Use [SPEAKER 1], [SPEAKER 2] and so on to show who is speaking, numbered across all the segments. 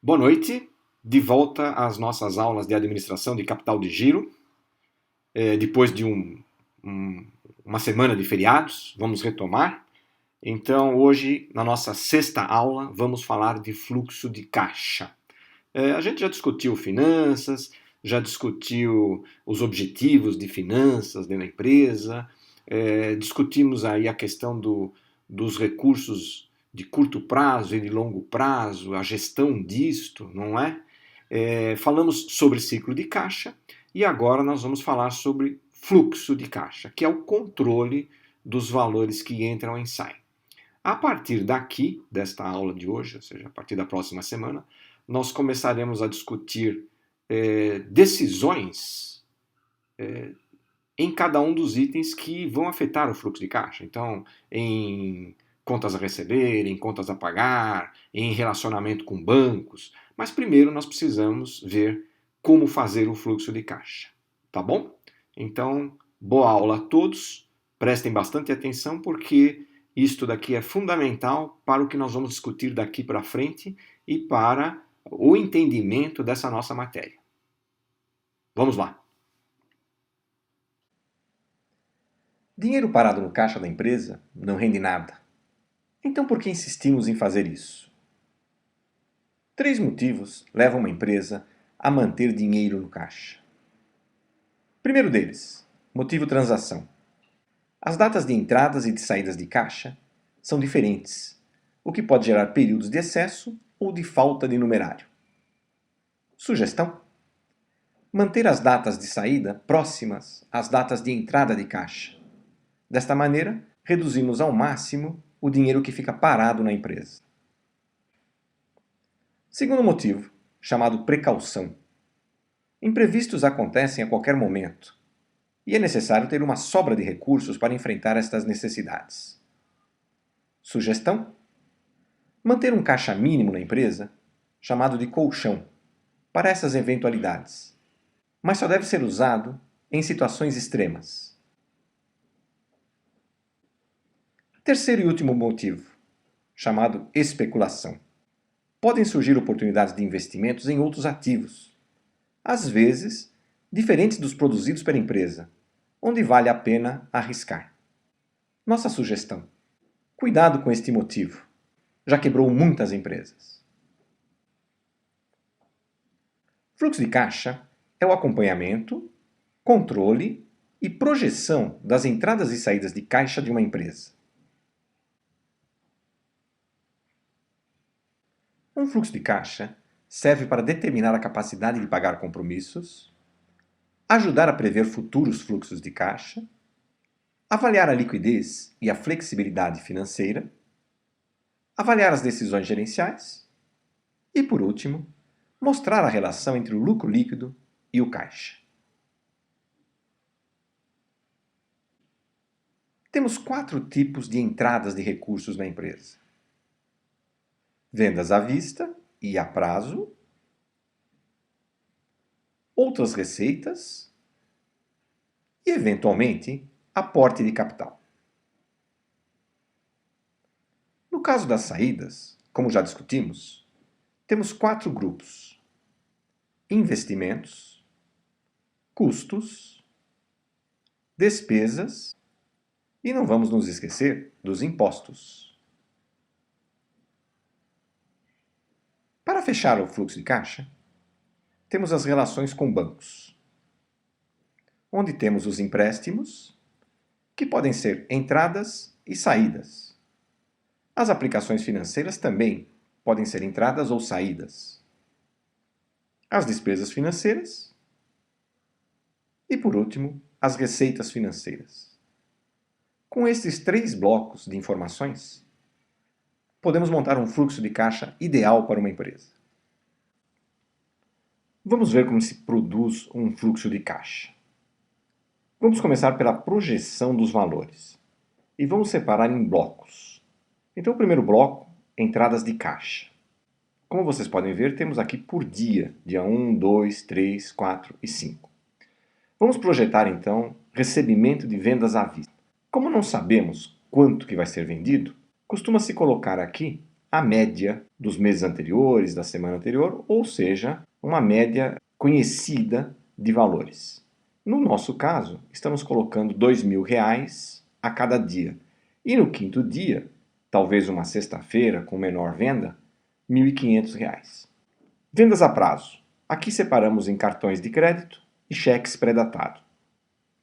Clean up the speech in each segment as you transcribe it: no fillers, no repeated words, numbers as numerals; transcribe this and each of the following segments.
[SPEAKER 1] Boa noite, de volta às nossas aulas de administração de capital de giro. Depois de uma semana de feriados, vamos retomar. Então, hoje, na nossa sexta aula, vamos falar de fluxo de caixa. A gente já discutiu finanças, já discutiu os objetivos de finanças dentro da empresa, discutimos aí a questão dos recursos de curto prazo e de longo prazo, a gestão disto, não é? Falamos sobre ciclo de caixa e agora nós vamos falar sobre fluxo de caixa, que é o controle dos valores que entram e saem. A partir daqui, desta aula de hoje, ou seja, a partir da próxima semana, nós começaremos a discutir decisões em cada um dos itens que vão afetar o fluxo de caixa. Então, em contas a receber, em contas a pagar, em relacionamento com bancos. Mas primeiro nós precisamos ver como fazer o fluxo de caixa. Tá bom? Então, boa aula a todos. Prestem bastante atenção porque isto daqui é fundamental para o que nós vamos discutir daqui para frente e para o entendimento dessa nossa matéria. Vamos lá.
[SPEAKER 2] Dinheiro parado no caixa da empresa não rende nada. Então por que insistimos em fazer isso? 3 motivos levam uma empresa a manter dinheiro no caixa. Primeiro deles, motivo transação. As datas de entradas e de saídas de caixa são diferentes, o que pode gerar períodos de excesso ou de falta de numerário. Sugestão: manter as datas de saída próximas às datas de entrada de caixa. Desta maneira, reduzimos ao máximo o dinheiro que fica parado na empresa. Segundo motivo, chamado precaução. Imprevistos acontecem a qualquer momento e é necessário ter uma sobra de recursos para enfrentar estas necessidades. Sugestão: manter um caixa mínimo na empresa, chamado de colchão, para essas eventualidades, mas só deve ser usado em situações extremas. Terceiro e último motivo, chamado especulação. Podem surgir oportunidades de investimentos em outros ativos, às vezes diferentes dos produzidos pela empresa, onde vale a pena arriscar. Nossa sugestão: cuidado com este motivo, já quebrou muitas empresas. Fluxo de caixa é o acompanhamento, controle e projeção das entradas e saídas de caixa de uma empresa. Um fluxo de caixa serve para determinar a capacidade de pagar compromissos, ajudar a prever futuros fluxos de caixa, avaliar a liquidez e a flexibilidade financeira, avaliar as decisões gerenciais e, por último, mostrar a relação entre o lucro líquido e o caixa. Temos 4 tipos de entradas de recursos na empresa: vendas à vista e a prazo, outras receitas e, eventualmente, aporte de capital. No caso das saídas, como já discutimos, temos 4 grupos: investimentos, custos, despesas e não vamos nos esquecer dos impostos. Para fechar o fluxo de caixa, temos as relações com bancos, onde temos os empréstimos, que podem ser entradas e saídas. As aplicações financeiras também podem ser entradas ou saídas. As despesas financeiras e, por último, as receitas financeiras. Com estes 3 blocos de informações, podemos montar um fluxo de caixa ideal para uma empresa. Vamos ver como se produz um fluxo de caixa. Vamos começar pela projeção dos valores e vamos separar em blocos. Então, o primeiro bloco, entradas de caixa. Como vocês podem ver, temos aqui por dia 1, 2, 3, 4 e 5. Vamos projetar então recebimento de vendas à vista. Como não sabemos quanto que vai ser vendido, costuma-se colocar aqui a média dos meses anteriores, da semana anterior, ou seja, uma média conhecida de valores. No nosso caso, estamos colocando R$ 2.000 a cada dia. E no quinto dia, talvez uma sexta-feira com menor venda, R$ 1.500. Vendas a prazo. Aqui separamos em cartões de crédito e cheques pré-datados.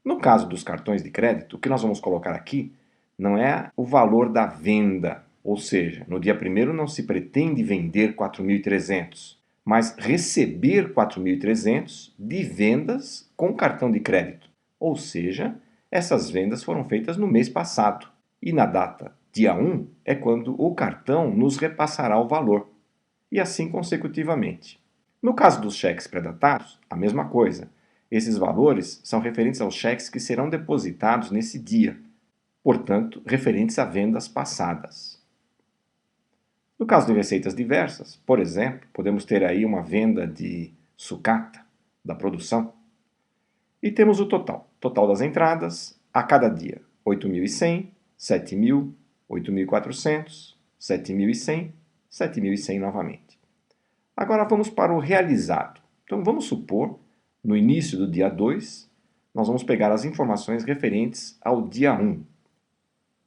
[SPEAKER 2] No caso dos cartões de crédito, o que nós vamos colocar aqui não é o valor da venda, ou seja, no dia 1º não se pretende vender 4.300, mas receber 4.300 de vendas com cartão de crédito. Ou seja, essas vendas foram feitas no mês passado e na data dia 1 é quando o cartão nos repassará o valor, e assim consecutivamente. No caso dos cheques pré-datados, a mesma coisa. Esses valores são referentes aos cheques que serão depositados nesse dia, portanto, referentes a vendas passadas. No caso de receitas diversas, por exemplo, podemos ter aí uma venda de sucata, da produção, e temos o total das entradas a cada dia, 8.100, 7.000, 8.400, 7.100, 7.100 novamente. Agora vamos para o realizado. Então vamos supor, no início do dia 2, nós vamos pegar as informações referentes ao dia 1.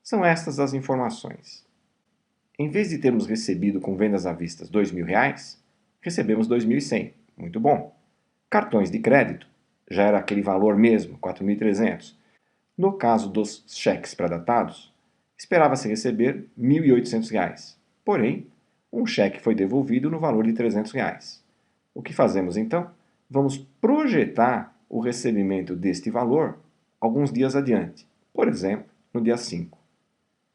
[SPEAKER 2] São estas as informações. Em vez de termos recebido com vendas à vista R$ 2.000, recebemos 2.100. Muito bom. Cartões de crédito, já era aquele valor mesmo, 4.300. No caso dos cheques pré-datados, esperava-se receber R$ 1.800. Porém, um cheque foi devolvido no valor de R$ 300. O que fazemos então? Vamos projetar o recebimento deste valor alguns dias adiante, por exemplo, no dia 5.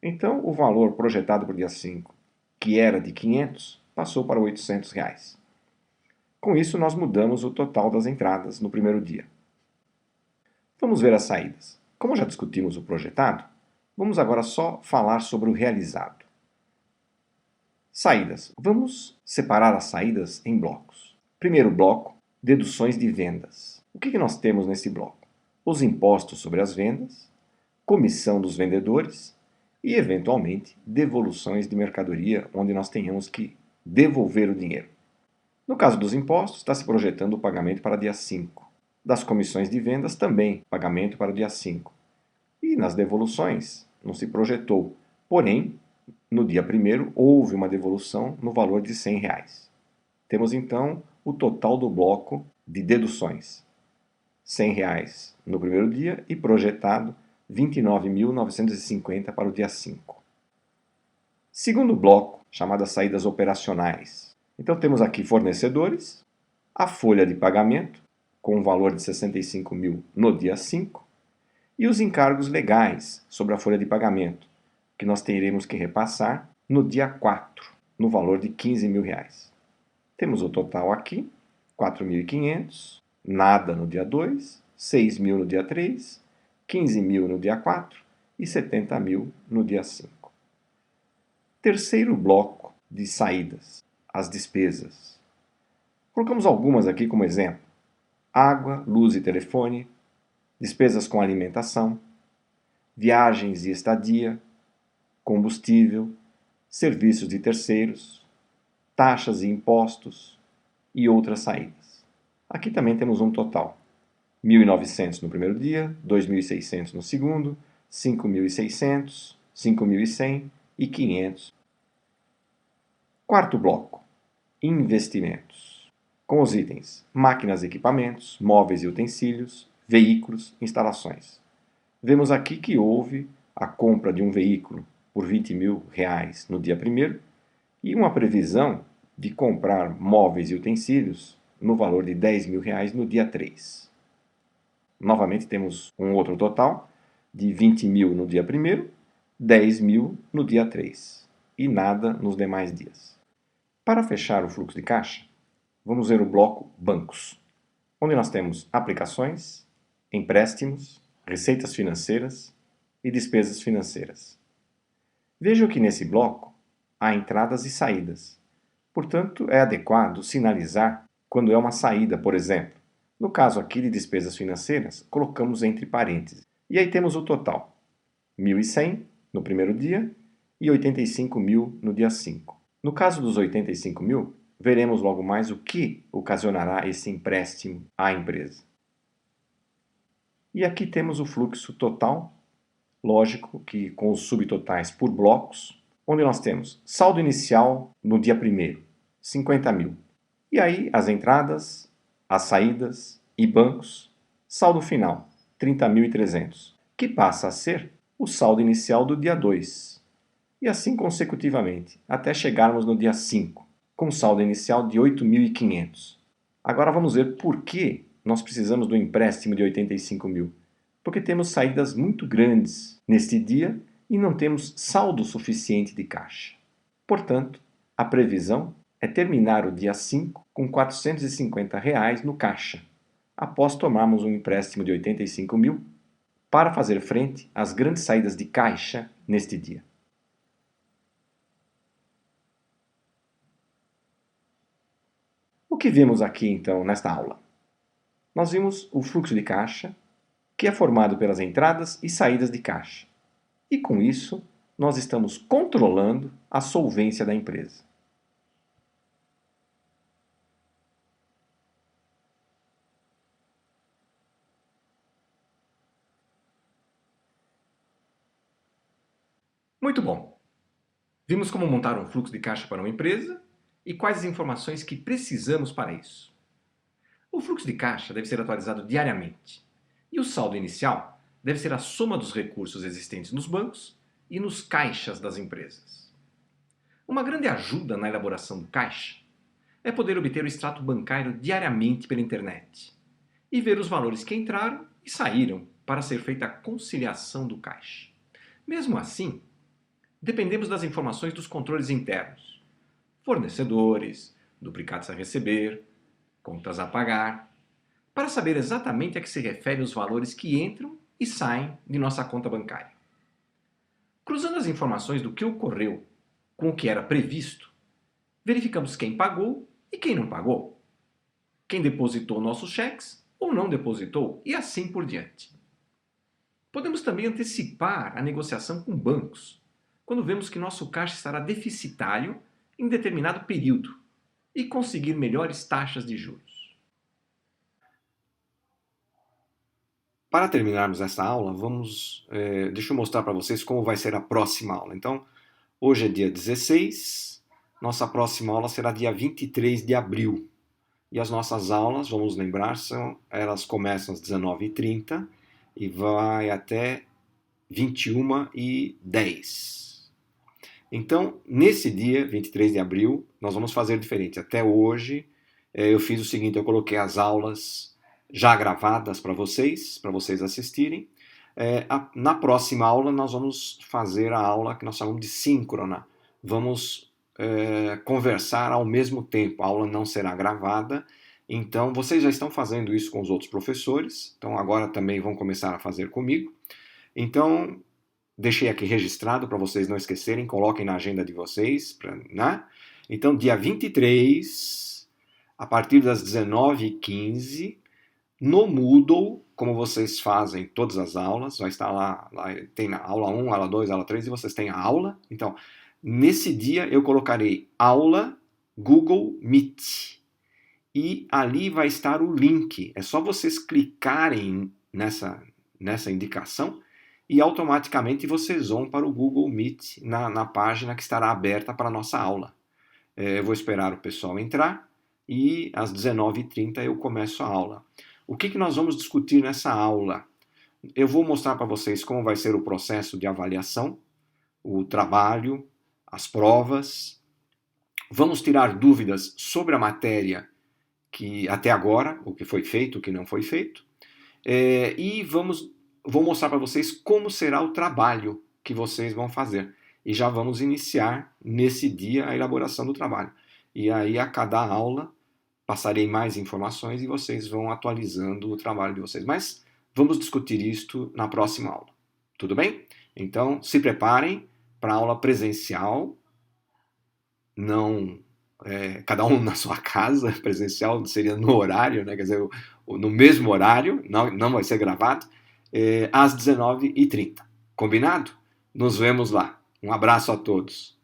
[SPEAKER 2] Então, o valor projetado para o dia 5, que era de 500, passou para R$ 800. Com isso, nós mudamos o total das entradas no primeiro dia. Vamos ver as saídas. Como já discutimos o projetado, vamos agora só falar sobre o realizado. Saídas. Vamos separar as saídas em blocos. Primeiro bloco, deduções de vendas. O que nós temos nesse bloco? Os impostos sobre as vendas, comissão dos vendedores e, eventualmente, devoluções de mercadoria, onde nós tenhamos que devolver o dinheiro. No caso dos impostos, está se projetando o pagamento para dia 5. Das comissões de vendas também, pagamento para o dia 5. E nas devoluções, não se projetou. Porém, no dia 1º, houve uma devolução no valor de R$ 100. Temos então o total do bloco de deduções. R$ 100 no primeiro dia e projetado R$ 29.950 para o dia 5. Segundo bloco, chamado saídas operacionais. Então temos aqui fornecedores, a folha de pagamento, com um valor de R$ 65.000 no dia 5, e os encargos legais sobre a folha de pagamento, que nós teremos que repassar no dia 4, no valor de R$ 15.000. Temos o total aqui, 4.500, nada no dia 2, 6.000 no dia 3, 15.000 no dia 4 e 70.000 no dia 5. Terceiro bloco de saídas, as despesas. Colocamos algumas aqui como exemplo: água, luz e telefone, despesas com alimentação, viagens e estadia, combustível, serviços de terceiros, taxas e impostos e outras saídas. Aqui também temos um total: 1.900 no primeiro dia, 2.600 no segundo, 5.600, 5.100 e 500. Quarto bloco: investimentos, com os itens máquinas e equipamentos, móveis e utensílios, veículos, instalações. Vemos aqui que houve a compra de um veículo por R$ 20.000 no dia 1º e uma previsão de comprar móveis e utensílios no valor de R$ 10.000 no dia 3. Novamente temos um outro total de 20.000 no dia 1º, 10.000 no dia 3 e nada nos demais dias. Para fechar o fluxo de caixa, vamos ver o bloco bancos, onde nós temos aplicações, empréstimos, receitas financeiras e despesas financeiras. Vejam que nesse bloco há entradas e saídas. Portanto, é adequado sinalizar quando é uma saída, por exemplo. No caso aqui de despesas financeiras, colocamos entre parênteses. E aí temos o total: 1.100 no primeiro dia e 85.000 no dia 5. No caso dos 85 mil, veremos logo mais o que ocasionará esse empréstimo à empresa. E aqui temos o fluxo total, lógico que com os subtotais por blocos, onde nós temos saldo inicial no dia 1º, 50 mil. E aí as entradas, as saídas e bancos, saldo final, 30.300, que passa a ser o saldo inicial do dia 2. E assim consecutivamente, até chegarmos no dia 5, com saldo inicial de 8.500. Agora vamos ver por que nós precisamos do empréstimo de 85 mil. Porque temos saídas muito grandes neste dia e não temos saldo suficiente de caixa. Portanto, a previsão é terminar o dia 5 com R$ 450 no caixa, após tomarmos um empréstimo de 85 mil para fazer frente às grandes saídas de caixa neste dia. O que vimos aqui então nesta aula? Nós vimos o fluxo de caixa, que é formado pelas entradas e saídas de caixa. E com isso, nós estamos controlando a solvência da empresa. Muito bom! Vimos como montar um fluxo de caixa para uma empresa e quais as informações que precisamos para isso. O fluxo de caixa deve ser atualizado diariamente e o saldo inicial deve ser a soma dos recursos existentes nos bancos e nos caixas das empresas. Uma grande ajuda na elaboração do caixa é poder obter o extrato bancário diariamente pela internet e ver os valores que entraram e saíram para ser feita a conciliação do caixa. Mesmo assim, dependemos das informações dos controles internos, fornecedores, duplicados a receber, contas a pagar, para saber exatamente a que se refere os valores que entram e saem de nossa conta bancária. Cruzando as informações do que ocorreu com o que era previsto, verificamos quem pagou e quem não pagou, quem depositou nossos cheques ou não depositou e assim por diante. Podemos também antecipar a negociação com bancos, quando vemos que nosso caixa estará deficitário em determinado período e conseguir melhores taxas de juros.
[SPEAKER 1] Para terminarmos essa aula, deixa eu mostrar para vocês como vai ser a próxima aula. Então, hoje é dia 16, nossa próxima aula será dia 23 de abril. E as nossas aulas, vamos lembrar, elas começam às 19h30 e vai até 21h10. Então, nesse dia, 23 de abril, nós vamos fazer diferente. Até hoje, eu fiz o seguinte, eu coloquei as aulas já gravadas para vocês assistirem. Na próxima aula, nós vamos fazer a aula que nós chamamos de síncrona. Vamos conversar ao mesmo tempo. A aula não será gravada. Então, vocês já estão fazendo isso com os outros professores. Então, agora também vão começar a fazer comigo. Então, deixei aqui registrado para vocês não esquecerem. Coloquem na agenda de vocês. Né? Então, dia 23, a partir das 19h15, no Moodle, como vocês fazem todas as aulas, vai estar lá tem a aula 1, aula 2, aula 3 e vocês têm a aula. Então, nesse dia eu colocarei aula Google Meet. E ali vai estar o link. É só vocês clicarem nessa indicação e automaticamente vocês vão para o Google Meet na página que estará aberta para a nossa aula. Eu vou esperar o pessoal entrar e às 19h30 eu começo a aula. O que nós vamos discutir nessa aula? Eu vou mostrar para vocês como vai ser o processo de avaliação, o trabalho, as provas. Vamos tirar dúvidas sobre a matéria que até agora, o que foi feito, o que não foi feito. E vou mostrar para vocês como será o trabalho que vocês vão fazer. E já vamos iniciar nesse dia a elaboração do trabalho. E aí a cada aula passarei mais informações e vocês vão atualizando o trabalho de vocês. Mas vamos discutir isto na próxima aula. Tudo bem? Então, se preparem para a aula presencial. Não, cada um na sua casa. Presencial seria no horário, né? Quer dizer, no mesmo horário, não vai ser gravado, às 19h30. Combinado? Nos vemos lá. Um abraço a todos.